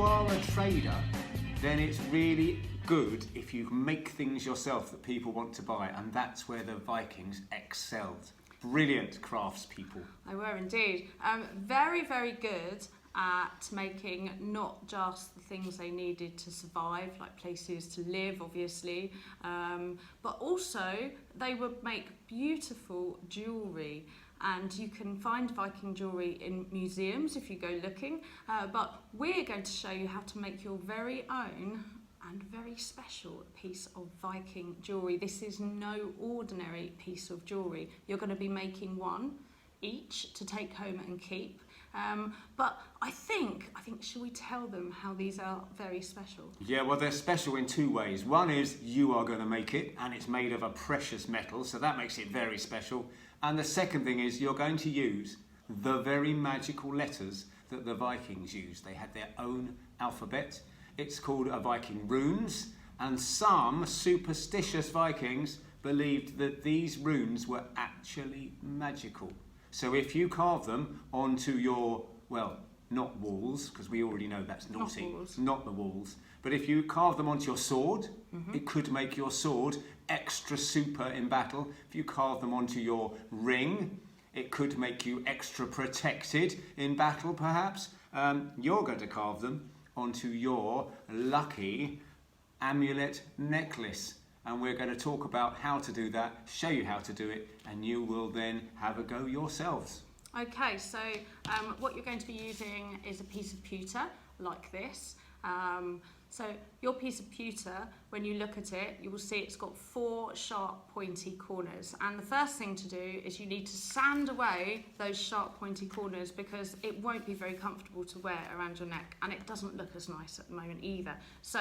are a trader, then it's really good if you make things yourself that people want to buy, and that's where the Vikings excelled. Brilliant craftspeople. They were indeed. Very, very good at making not just the things they needed to survive, like places to live, obviously, but also they would make beautiful jewellery. And you can find Viking jewellery in museums if you go looking, but we're going to show you how to make your very own and very special piece of Viking jewellery. This is no ordinary piece of jewellery. You're going to be making one each to take home and keep. But I think, should we tell them how these are very special? Yeah, well, they're special in two ways. One is you are going to make it, and it's made of a precious metal, so that makes it very special. And the second thing is you're going to use the very magical letters that the Vikings used. They had their own alphabet. It's called a Viking Runes, and some superstitious Vikings believed that these runes were actually magical. So if you carve them onto your, well, not walls, because we already know that's naughty, not the walls, but if you carve them onto your sword, it could make your sword extra super in battle. If you carve them onto your ring, it could make you extra protected in battle, perhaps. You're going to carve them onto your lucky amulet necklace. And we're going to talk about how to do that, show you how to do it, and you will then have a go yourselves. Okay, so what you're going to be using is a piece of pewter like this. So your piece of pewter, when you look at it, you will see it's got 4 sharp pointy corners. And the first thing to do is you need to sand away those sharp pointy corners, because it won't be very comfortable to wear around your neck, and it doesn't look as nice at the moment either. So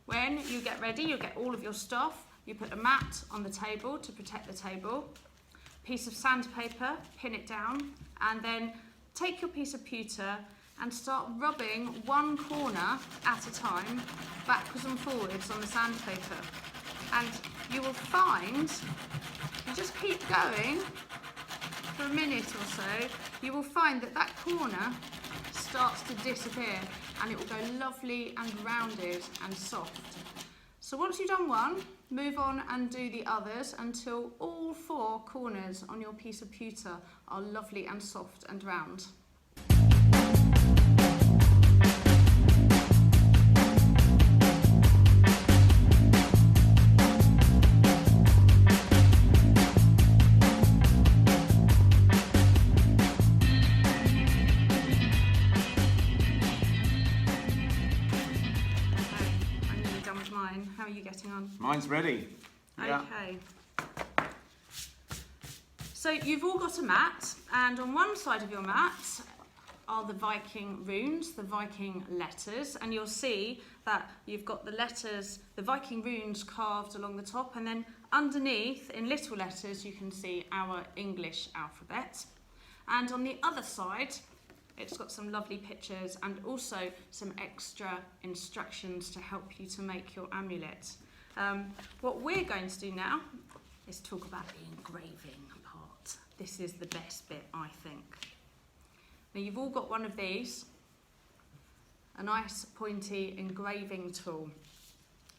when you get ready, you'll get all of your stuff. You put a mat on the table to protect the table, piece of sandpaper, pin it down, and then take your piece of pewter and start rubbing one corner at a time, backwards and forwards on the sandpaper. And you will find, you just keep going for a minute or so, you will find that that corner starts to disappear, and it will go lovely and rounded and soft. So once you've done one, move on and do the others until all 4 corners on your piece of pewter are lovely and soft and round. How are you getting on? Mine's ready. Yeah. Okay. So you've all got a mat, and on one side of your mat are the Viking runes, the Viking letters, and you'll see that you've got the letters, the Viking runes carved along the top, and then underneath in little letters you can see our English alphabet. And on the other side, it's got some lovely pictures and also some extra instructions to help you to make your amulet. What we're going to do now is talk about the engraving part. This is the best bit, I think. Now you've all got one of these, a nice pointy engraving tool.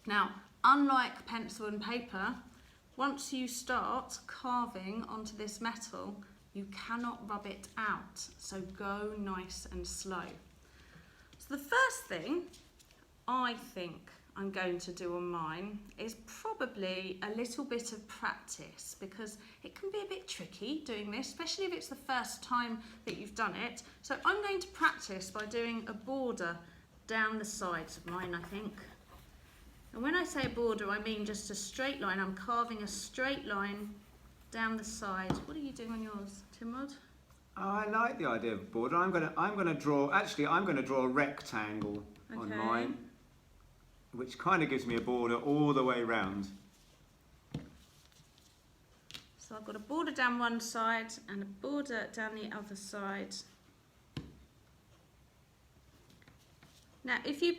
Now, unlike pencil and paper, once you start carving onto this metal, you cannot rub it out, so go nice and slow. So the first thing I think I'm going to do on mine is probably a little bit of practice, because it can be a bit tricky doing this, especially if it's the first time that you've done it. So I'm going to practice by doing a border down the sides of mine, I think. And when I say a border, I mean just a straight line. I'm carving a straight line down the side. What are you doing on yours, Timrod? I like the idea of a border. I'm going to draw a rectangle on mine, which kind of gives me a border all the way round. So I've got a border down one side and a border down the other side. Now, if you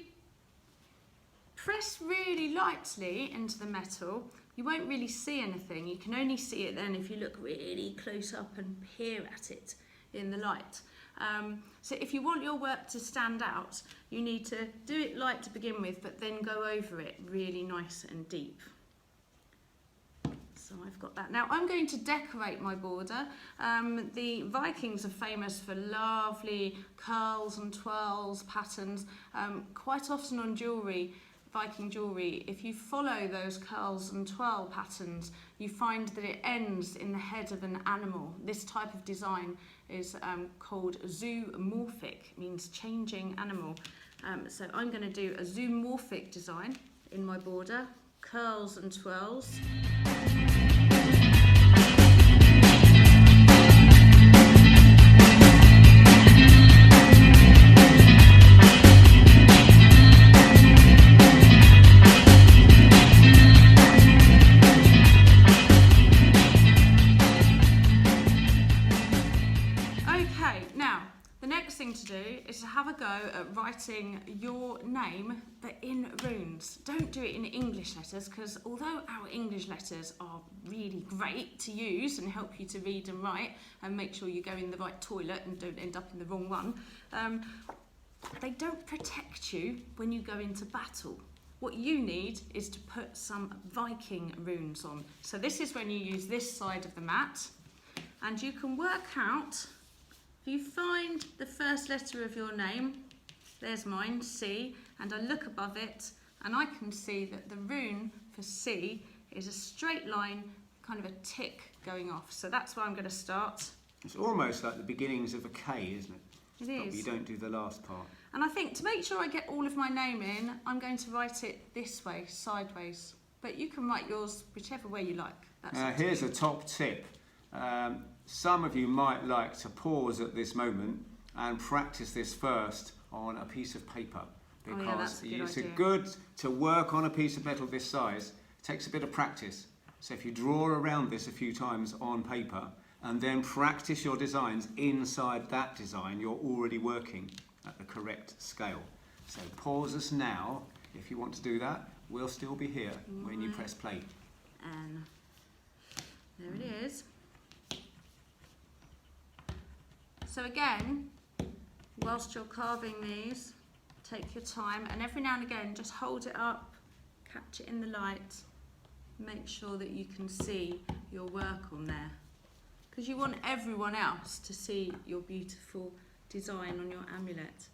press really lightly into the metal, you won't really see anything. You can only see it then if you look really close up and peer at it. in the light. So if you want your work to stand out, you need to do it light to begin with, but then go over it really nice and deep. So I've got that. Now I'm going to decorate my border. The Vikings are famous for lovely curls and twirls patterns. Quite often on jewellery, Viking jewellery, if you follow those curls and twirl patterns, you find that it ends in the head of an animal. This type of design is called zoomorphic, means changing animal. So I'm going to do a zoomorphic design in my border, curls and twirls. To do is to have a go at writing your name but in runes. Don't do it in English letters, because although our English letters are really great to use and help you to read and write and make sure you go in the right toilet and don't end up in the wrong one, they don't protect you when you go into battle. What you need is to put some Viking runes on. So this is when you use this side of the mat, and you can work out. If you find the first letter of your name, there's mine, C, and I look above it and I can see that the rune for C is a straight line, kind of a tick going off. So that's where I'm going to start. It's almost like the beginnings of a K, isn't it? It is. But you don't do the last part. And I think to make sure I get all of my name in, I'm going to write it this way, sideways. But you can write yours whichever way you like. Here's a top tip. Some of you might like to pause at this moment and practice this first on a piece of paper, because it's good to work on a piece of metal this size. It takes a bit of practice. So if you draw around this a few times on paper and then practice your designs inside that design, you're already working at the correct scale. So pause us now if you want to do that. We'll still be here when you press play. And there it is. So again, whilst you're carving these, take your time, and every now and again just hold it up, catch it in the light, make sure that you can see your work on there, because you want everyone else to see your beautiful design on your amulet.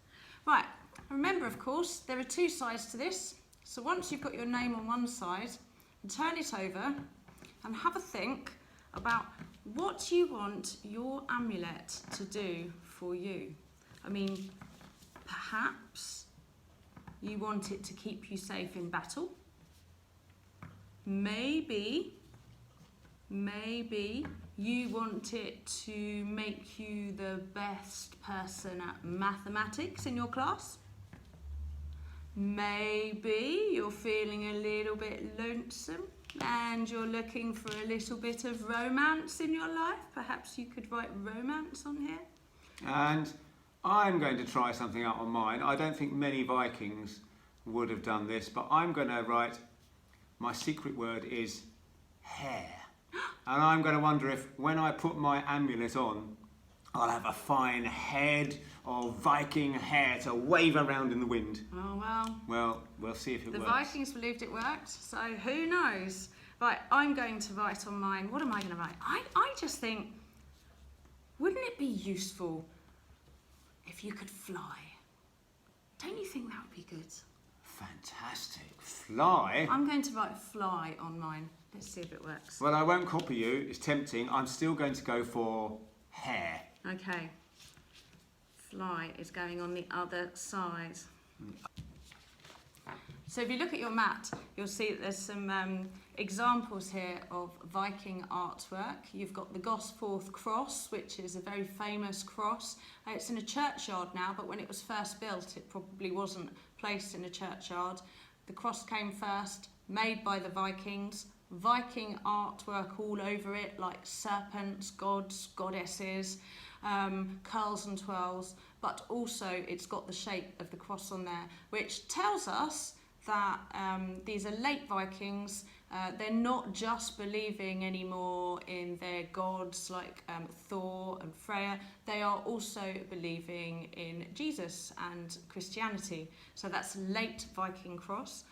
Right, remember of course there are two sides to this, so once you've got your name on one side, turn it over and have a think about what you want your amulet to do for you. I mean, perhaps you want it to keep you safe in battle. Maybe you want it to make you the best person at mathematics in your class. Maybe you're feeling a little bit lonesome and you're looking for a little bit of romance in your life. Perhaps you could write romance on here. And I'm going to try something out on mine. I don't think many Vikings would have done this, but I'm going to write, my secret word is hair. And I'm going to wonder if when I put my amulet on, I'll have a fine head of Viking hair to wave around in the wind. Oh, well. Well, we'll see if it works. The Vikings believed it worked, so who knows? Right, I'm going to write on mine. What am I going to write? I just think, wouldn't it be useful if you could fly? Don't you think that would be good? Fantastic. Fly? I'm going to write fly on mine. Let's see if it works. Well, I won't copy you. It's tempting. I'm still going to go for hair. Okay. Fly is going on the other side. So if you look at your mat, you'll see that there's some examples here of Viking artwork. You've got the Gosforth cross, which is a very famous cross. It's in a churchyard now, but when it was first built, it probably wasn't placed in a churchyard. The cross came first, made by the Vikings. Viking artwork all over it, like serpents, gods, goddesses, curls and twirls, but also it's got the shape of the cross on there, which tells us that these are late Vikings They're not just believing anymore in their gods like Thor and Freya. They are also believing in Jesus and Christianity. So that's late Viking cross.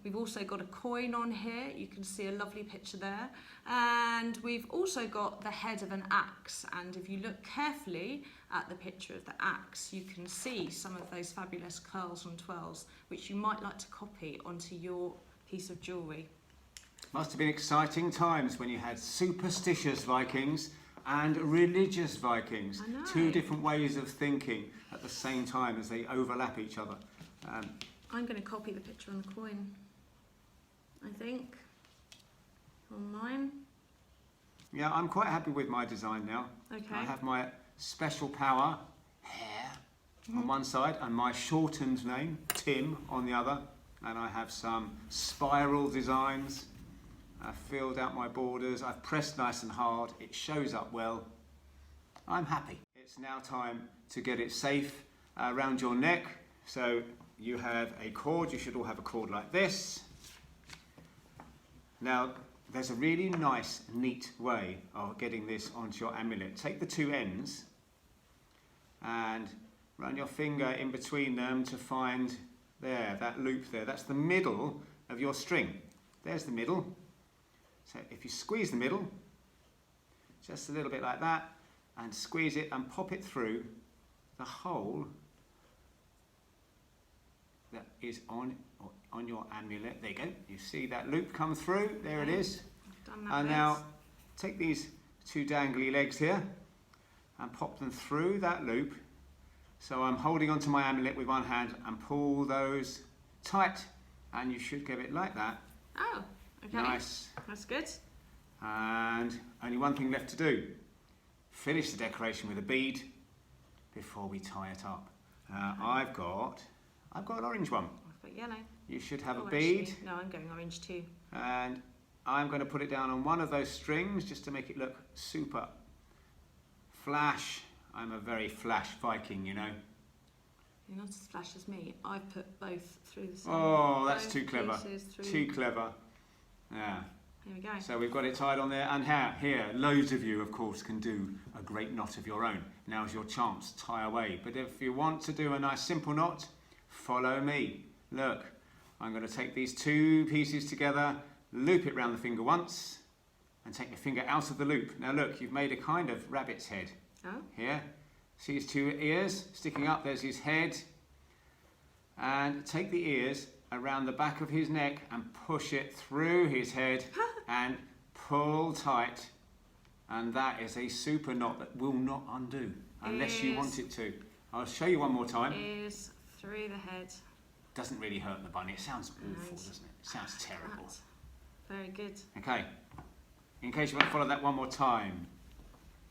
We've also got a coin on here. You can see a lovely picture there. And we've also got the head of an axe. And if you look carefully at the picture of the axe, you can see some of those fabulous curls and twirls, which you might like to copy onto your piece of jewellery. Must have been exciting times when you had superstitious Vikings and religious Vikings. I know. Two different ways of thinking at the same time as they overlap each other. I'm going to copy the picture on the coin, I think, on mine. Yeah, I'm quite happy with my design now. Okay. I have my special power, hair, on one side, and my shortened name, Tim, on the other. And I have some spiral designs. I've filled out my borders. I've pressed nice and hard. It shows up well. I'm happy. It's now time to get it safe around your neck. So you have a cord. You should all have a cord like this. Now, there's a really nice, neat way of getting this onto your amulet. Take the two ends and run your finger in between them to find there, that loop there. That's the middle of your string. There's the middle. So if you squeeze the middle, just a little bit like that, and squeeze it and pop it through the hole that is on your amulet. There you go. You see that loop come through. There it is. I've done that And now take these two dangly legs here and pop them through that loop. So I'm holding onto my amulet with one hand and pull those tight, and you should get it like that. Oh, okay. Nice. That's good. And only one thing left to do. Finish the decoration with a bead before we tie it up. I've got an orange one. I've got yellow. You should have a Oh, bead. actually, no, I'm going orange too. And I'm going to put it down on one of those strings just to make it look super flash. I'm a very flash Viking, you know. You're not as flash as me. I've put both through the same. Oh, that's both too clever. pieces through. Too clever. Yeah. Here we go. So we've got it tied on there, and here, loads of you, of course, can do a great knot of your own. Now's your chance, tie away. But if you want to do a nice simple knot, follow me. Look, I'm going to take these two pieces together, loop it round the finger once, and take the finger out of the loop. Now look, you've made a kind of rabbit's head. Oh. Here. See his two ears sticking up, there's his head. And take the ears around the back of his neck and push it through his head and pull tight. And that is a super knot that will not undo unless you want it to. I'll show you one more time. Is through the head. Doesn't really hurt the bunny. It sounds awful, Right. doesn't it? It sounds terrible. That's very good. Okay. In case you want to follow that one more time.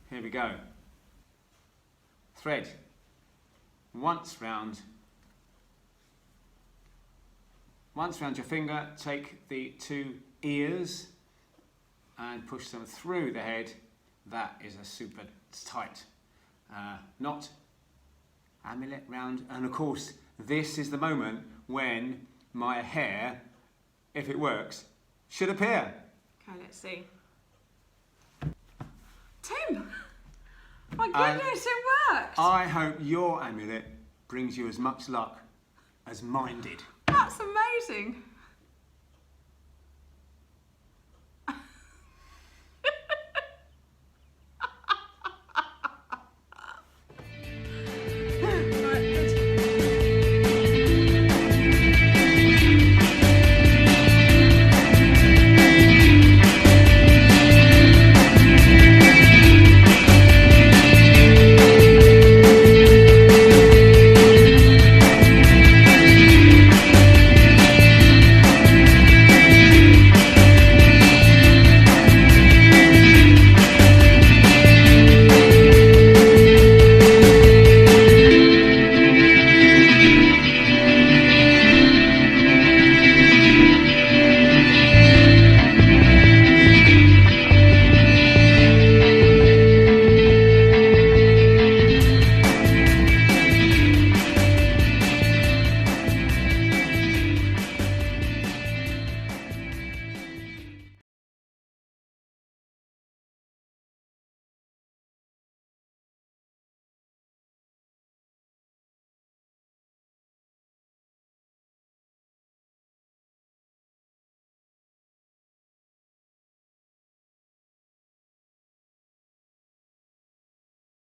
Here we go. Thread. Once round your finger, take the two ears and push them through the head. That is a super tight knot. Amulet round, and of course this is the moment when my hair, if it works, should appear. Okay, let's see. Tim! My goodness, it worked! I hope your amulet brings you as much luck as mine did. That's amazing!